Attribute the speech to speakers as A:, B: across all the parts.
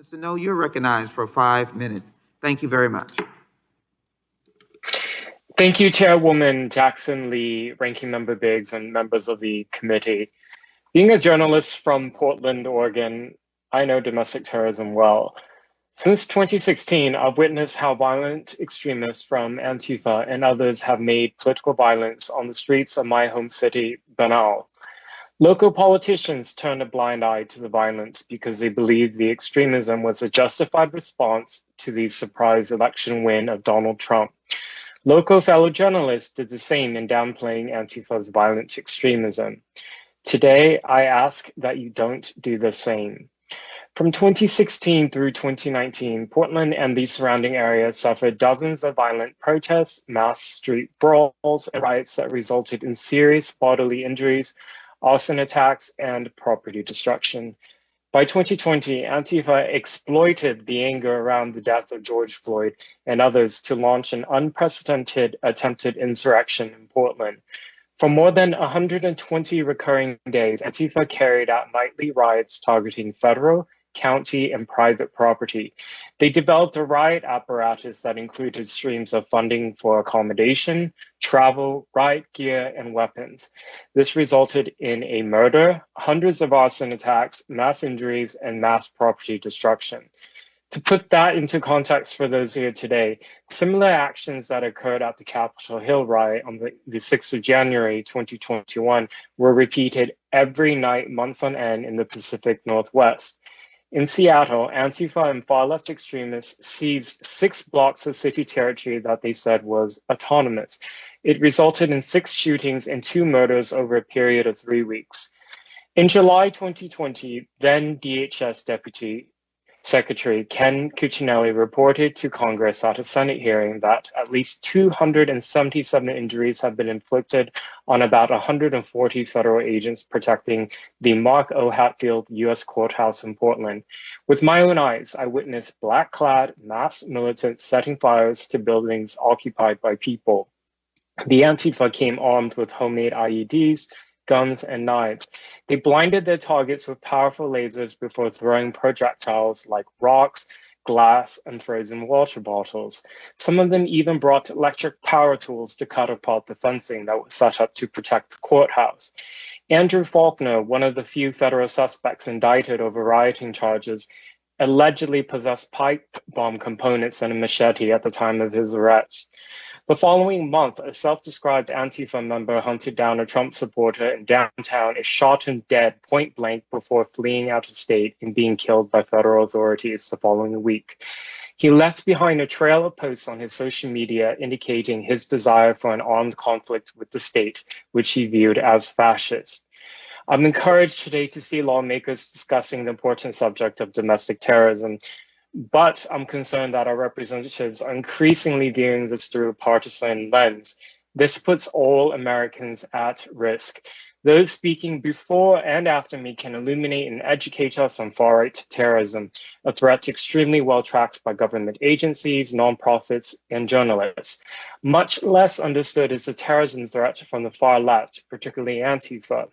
A: Mr. No, you're recognized for 5 minutes. Thank you very much.
B: Thank you, Chairwoman Jackson Lee, Ranking Member Biggs, and members of the committee. Being a journalist from Portland, Oregon, I know domestic terrorism well. Since 2016, I've witnessed how violent extremists from Antifa and others have made political violence on the streets of my home city banal. Local politicians turned a blind eye to the violence because they believed the extremism was a justified response to the surprise election win of Donald Trump. Local fellow journalists did the same in downplaying Antifa's violent extremism. Today, I ask that you don't do the same. From 2016 through 2019, Portland and the surrounding area suffered dozens of violent protests, mass street brawls, and riots that resulted in serious bodily injuries, arson attacks, and property destruction. By 2020, Antifa exploited the anger around the death of George Floyd and others to launch an unprecedented attempted insurrection in Portland. For more than 120 recurring days, Antifa carried out nightly riots targeting federal, county, and private property. They developed a riot apparatus that included streams of funding for accommodation, travel, riot gear, and weapons. This resulted in a murder, hundreds of arson attacks, mass injuries, and mass property destruction. To put that into context for those here today, similar actions that occurred at the Capitol Hill riot on the 6th of January 2021 were repeated every night, months on end in the Pacific Northwest. In Seattle, Antifa and far-left extremists seized 6 blocks of city territory that they said was autonomous. It resulted in 6 shootings and 2 murders over a period of 3 weeks. In July 2020, then DHS Deputy Secretary Ken Cuccinelli reported to Congress at a Senate hearing that at least 277 injuries have been inflicted on about 140 federal agents protecting the Mark O. Hatfield U.S. Courthouse in Portland. With my own eyes, I witnessed black-clad, masked militants setting fires to buildings occupied by people. The Antifa came armed with homemade IEDs, guns, and knives. They blinded their targets with powerful lasers before throwing projectiles like rocks, glass, and frozen water bottles. Some of them even brought electric power tools to cut apart the fencing that was set up to protect the courthouse. Andrew Faulkner, one of the few federal suspects indicted over rioting charges, allegedly possessed pipe bomb components and a machete at the time of his arrest. The following month, a self-described Antifa member hunted down a Trump supporter in downtown, is shot and dead point blank before fleeing out of state and being killed by federal authorities the following week. He left behind a trail of posts on his social media indicating his desire for an armed conflict with the state, which he viewed as fascist. I'm encouraged today to see lawmakers discussing the important subject of domestic terrorism, but I'm concerned that our representatives are increasingly viewing this through a partisan lens. This puts all Americans at risk. Those speaking before and after me can illuminate and educate us on far-right terrorism, a threat extremely well tracked by government agencies, nonprofits, and journalists. Much less understood is the terrorism threat from the far left, particularly Antifa.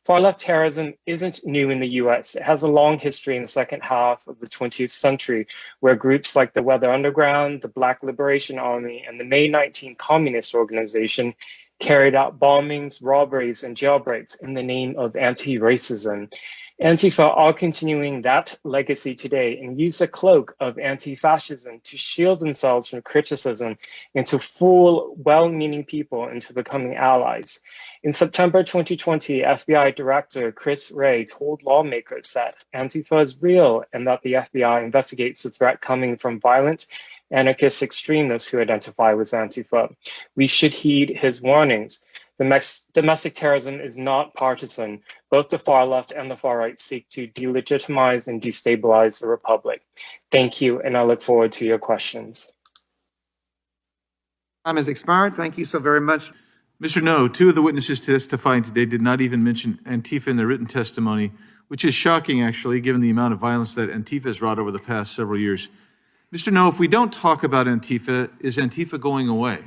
B: Far-left terrorism isn't new in the US. It has a long history in the second half of the 20th century, where groups like the Weather Underground, the Black Liberation Army, and the May 19 Communist Organization carried out bombings, robberies, and jailbreaks in the name of anti-racism. Antifa are continuing that legacy today and use the cloak of anti-fascism to shield themselves from criticism and to fool well-meaning people into becoming allies. In September 2020, FBI Director Chris Wray told lawmakers that Antifa is real and that the FBI investigates the threat coming from violent anarchist extremists who identify with Antifa. We should heed his warnings. Domestic terrorism is not partisan. Both the far left and the far right seek to delegitimize and destabilize the republic. Thank you, and I look forward to your questions.
A: Time has expired. Thank you so very much.
C: Mr. No, 2 of the witnesses testifying today did not even mention Antifa in their written testimony, which is shocking, actually, given the amount of violence that Antifa has wrought over the past several years. Mr. No, if we don't talk about Antifa, is Antifa going away?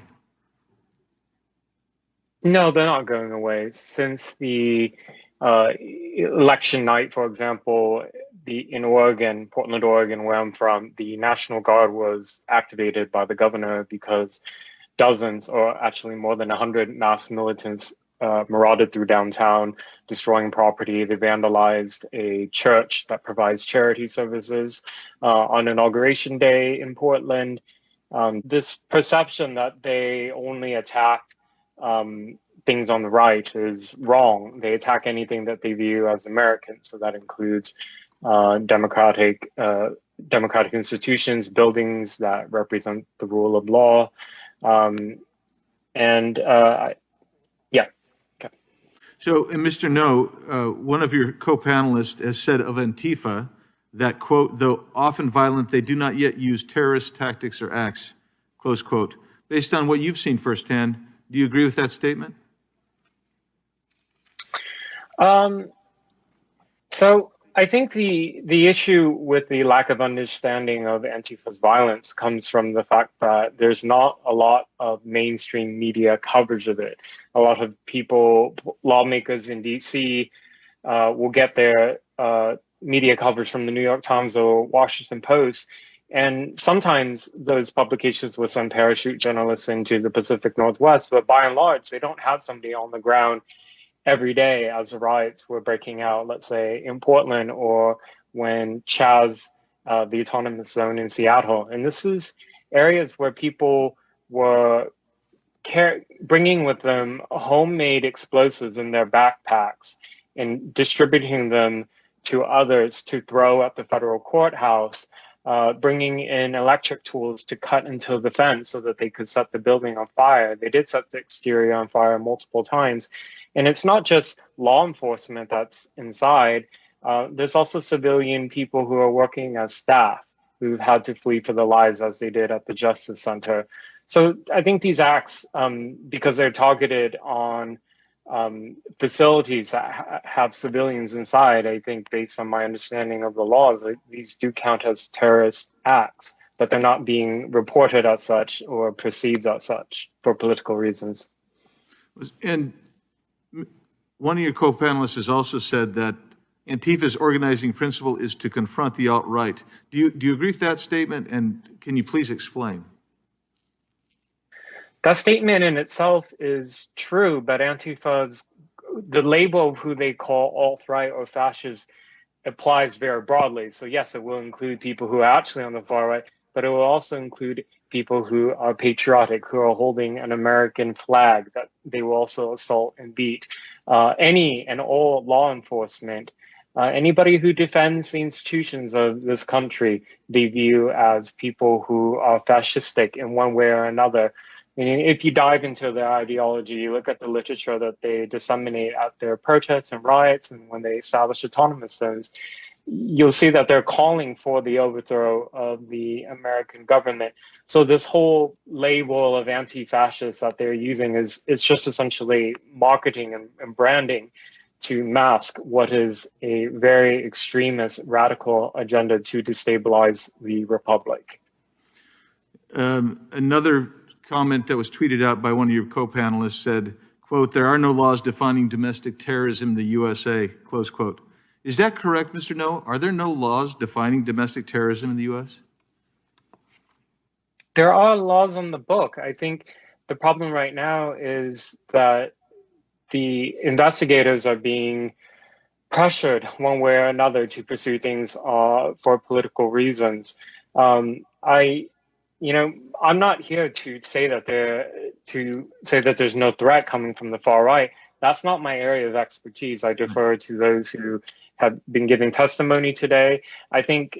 B: No, they're not going away. Since the election night, for example, in Oregon, Portland, Oregon, where I'm from, the National Guard was activated by the governor because dozens, or actually more than 100 masked militants marauded through downtown, destroying property. They vandalized a church that provides charity services on Inauguration Day in Portland. This perception that they only attacked things on the right is wrong. They attack anything that they view as American, so that includes democratic institutions, buildings that represent the rule of law, yeah. Okay.
C: So, and Mr. No, one of your co-panelists has said of Antifa that, quote, though often violent, they do not yet use terrorist tactics or acts, close quote. Based on what you've seen firsthand, do you agree with that statement?
B: So I think the issue with the lack of understanding of Antifa's violence comes from the fact that there's not a lot of mainstream media coverage of it. A lot of people, lawmakers in DC, will get their media coverage from the New York Times or Washington Post. And sometimes those publications will send parachute journalists into the Pacific Northwest, but by and large, they don't have somebody on the ground every day as the riots were breaking out, let's say in Portland, or when Chaz, the autonomous zone in Seattle. And this is areas where people were bringing with them homemade explosives in their backpacks and distributing them to others to throw at the federal courthouse, bringing in electric tools to cut into the fence so that they could set the building on fire. They did set the exterior on fire multiple times. And it's not just law enforcement that's inside. There's also civilian people who are working as staff who've had to flee for their lives, as they did at the Justice Center. So I think these acts, because they're targeted on facilities that have civilians inside, I think based on my understanding of the laws, these do count as terrorist acts, but they're not being reported as such or perceived as such for political reasons.
C: And one of your co-panelists has also said that Antifa's organizing principle is to confront the alt-right. Do you agree with that statement? And can you please explain?
B: That statement in itself is true, but Antifa's, the label of who they call alt-right or fascist applies very broadly. So yes, it will include people who are actually on the far right, but it will also include people who are patriotic, who are holding an American flag that they will also assault and beat. Any and all law enforcement, anybody who defends the institutions of this country, they view as people who are fascistic in one way or another. I mean, if you dive into their ideology, you look at the literature that they disseminate at their protests and riots and when they establish autonomous zones, you'll see that they're calling for the overthrow of the American government. So this whole label of anti-fascist that they're using is just essentially marketing and branding to mask what is a very extremist, radical agenda to destabilize the republic.
C: Another comment that was tweeted out by one of your co-panelists said, quote, there are no laws defining domestic terrorism in the USA, close quote. Is that correct, Mr. No? Are there no laws defining domestic terrorism in the US?
B: There are laws on the book. I think the problem right now is that the investigators are being pressured one way or another to pursue things for political reasons. I'm not here to say that there's no threat coming from the far right. That's not my area of expertise. I defer to those who have been giving testimony today. I think,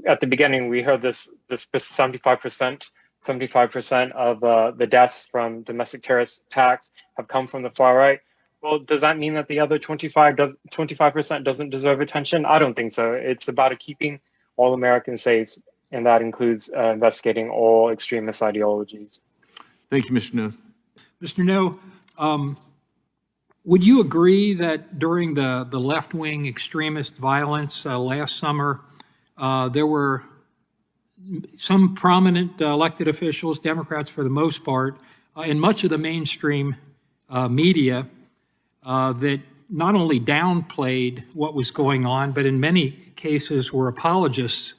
B: at the beginning, we heard this 75% of the deaths from domestic terrorist attacks have come from the far right. Well, does that mean that the other 25% doesn't deserve attention? I don't think so. It's about keeping all Americans safe, and that includes investigating all extremist ideologies.
C: Thank you, Mr. No.
D: Mr. No, would you agree that during the left-wing extremist violence last summer, there were some prominent elected officials, Democrats for the most part, and much of the mainstream media that not only downplayed what was going on, but in many cases were apologists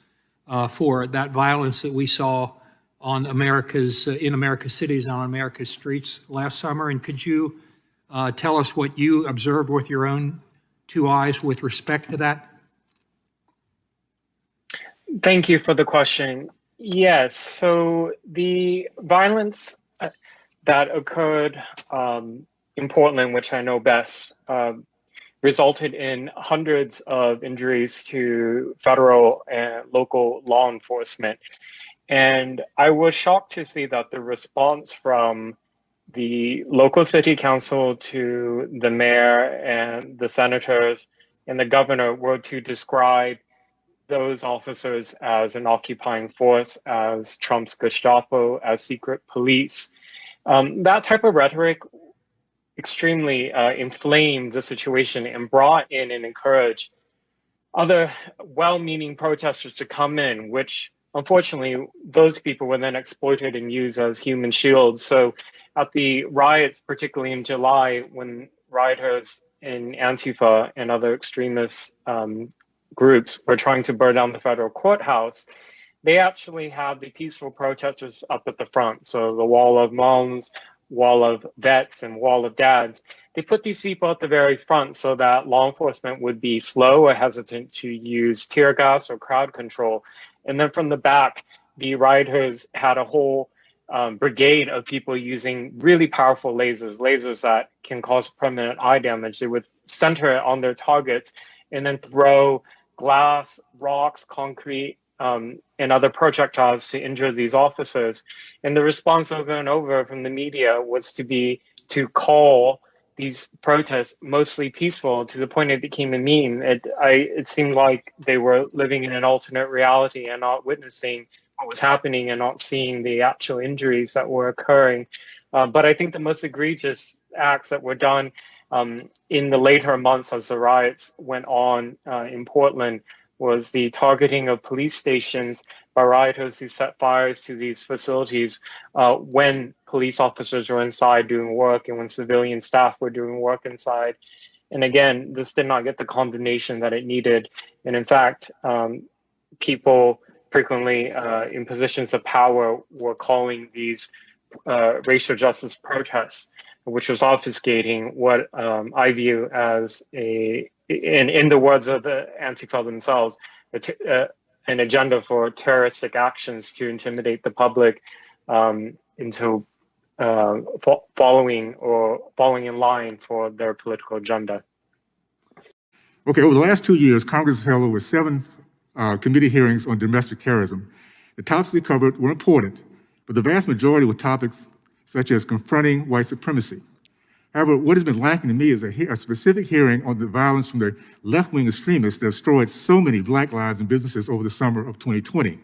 D: for that violence that we saw on in America's cities and on America's streets last summer. And could you tell us what you observed with your own two eyes with respect to that?
B: Thank you for the question. Yes, so the violence that occurred in Portland, which I know best, resulted in hundreds of injuries to federal and local law enforcement. And I was shocked to see that the response from the local city council to the mayor and the senators and the governor were to describe those officers as an occupying force, as Trump's Gestapo, as secret police. That type of rhetoric extremely inflamed the situation and brought in and encouraged other well-meaning protesters to come in, which unfortunately those people were then exploited and used as human shields. So at the riots, particularly in July, when rioters in Antifa and other extremist groups were trying to burn down the federal courthouse, they actually had the peaceful protesters up at the front. So the wall of moms, wall of vets, and wall of dads. They put these people at the very front so that law enforcement would be slow or hesitant to use tear gas or crowd control. And then from the back, the rioters had a whole brigade of people using really powerful lasers that can cause permanent eye damage. They would center it on their targets and then throw glass, rocks, concrete, and other projectiles to injure these officers. And the response over and over from the media was to call these protests mostly peaceful, to the point it became a meme. It seemed like they were living in an alternate reality and not witnessing what was happening and not seeing the actual injuries that were occurring. But I think the most egregious acts that were done in the later months as the riots went on in Portland was the targeting of police stations by rioters who set fires to these facilities when police officers were inside doing work and when civilian staff were doing work inside. And again, this did not get the condemnation that it needed. And in fact, people frequently in positions of power were calling these racial justice protests, which was obfuscating what I view as in the words of the Antifa themselves, an agenda for terroristic actions to intimidate the public into following in line for their political agenda.
E: Okay, over the last 2 years, Congress has held over 7 committee hearings on domestic terrorism. The topics they covered were important, but the vast majority were topics such as confronting white supremacy. However, what has been lacking to me is a specific hearing on the violence from the left-wing extremists that destroyed so many Black lives and businesses over the summer of 2020.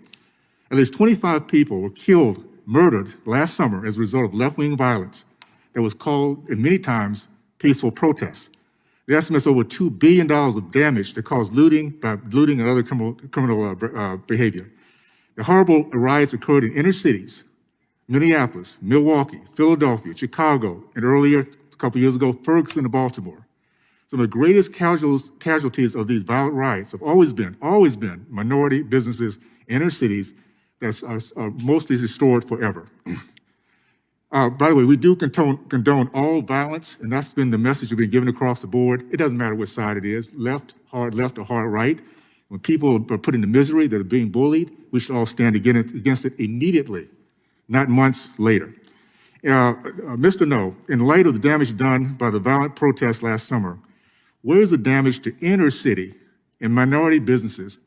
E: At least 25 people were killed, murdered last summer as a result of left-wing violence that was called, in many times, peaceful protests. The estimate is over $2 billion of damage that caused looting and other criminal behavior. The horrible riots occurred in inner cities, Minneapolis, Milwaukee, Philadelphia, Chicago, and earlier, a couple years ago, Ferguson and Baltimore. Some of the greatest casualties of these violent riots have always been minority businesses, inner cities that are mostly restored forever. By the way, we do condone all violence, and that's been the message we've been given across the board. It doesn't matter which side it is, hard left or hard right. When people are put into misery, that are being bullied, we should all stand against it immediately, not months later. Mr. No, in light of the damage done by the violent protests last summer, where is the damage to inner city and minority businesses,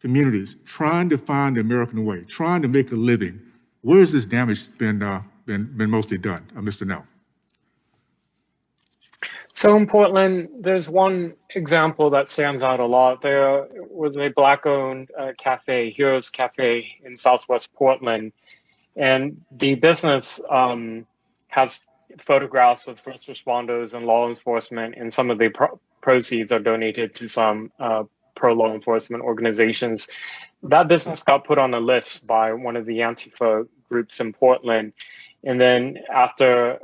E: communities trying to find the American way, trying to make a living? Where has this damage been mostly done, Mr. No?
B: So in Portland, there's one example that stands out a lot. There was a Black-owned cafe, Heroes Cafe in Southwest Portland. And the business has photographs of first responders and law enforcement, and some of the proceeds are donated to some pro-law enforcement organizations. That business got put on a list by one of the Antifa groups in Portland. And then after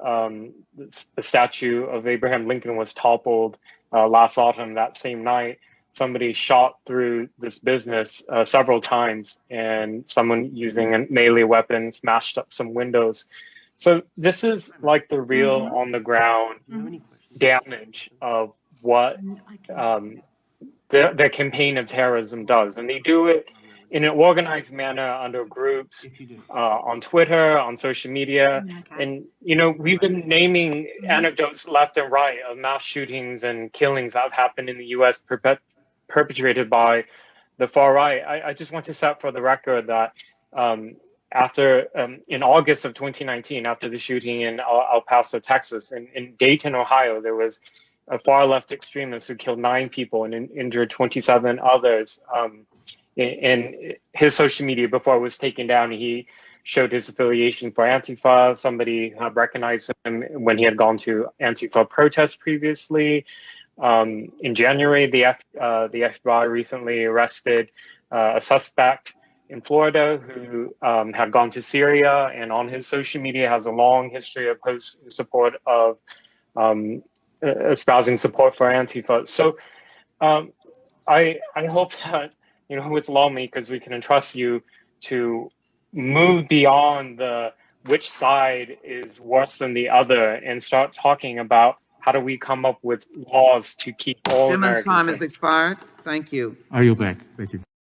B: the statue of Abraham Lincoln was toppled last autumn, that same night, somebody shot through this business several times, and someone using a melee weapon smashed up some windows. So this is like the real on the ground damage of what the campaign of terrorism does. And they do it in an organized manner under groups on Twitter, on social media. And, you know, we've been naming anecdotes left and right of mass shootings and killings that have happened in the US perpetrated by the far right. I just want to set for the record that after in August of 2019, after the shooting in El Paso, Texas, in Dayton, Ohio, there was a far left extremist who killed 9 people and injured 27 others. In his social media before it was taken down, he showed his affiliation for Antifa. Somebody had recognized him when he had gone to Antifa protests previously. In January, the FBI recently arrested a suspect in Florida who had gone to Syria, and on his social media has a long history of posts in support of espousing support for Antifa. So I hope that, you know, with lawmakers, we can entrust you to move beyond the which side is worse than the other and start talking about how do we come up with laws to keep all
A: Chairman's
B: Americans
A: time
B: safe.
A: has expired. Thank you.
E: I yield back. Thank you.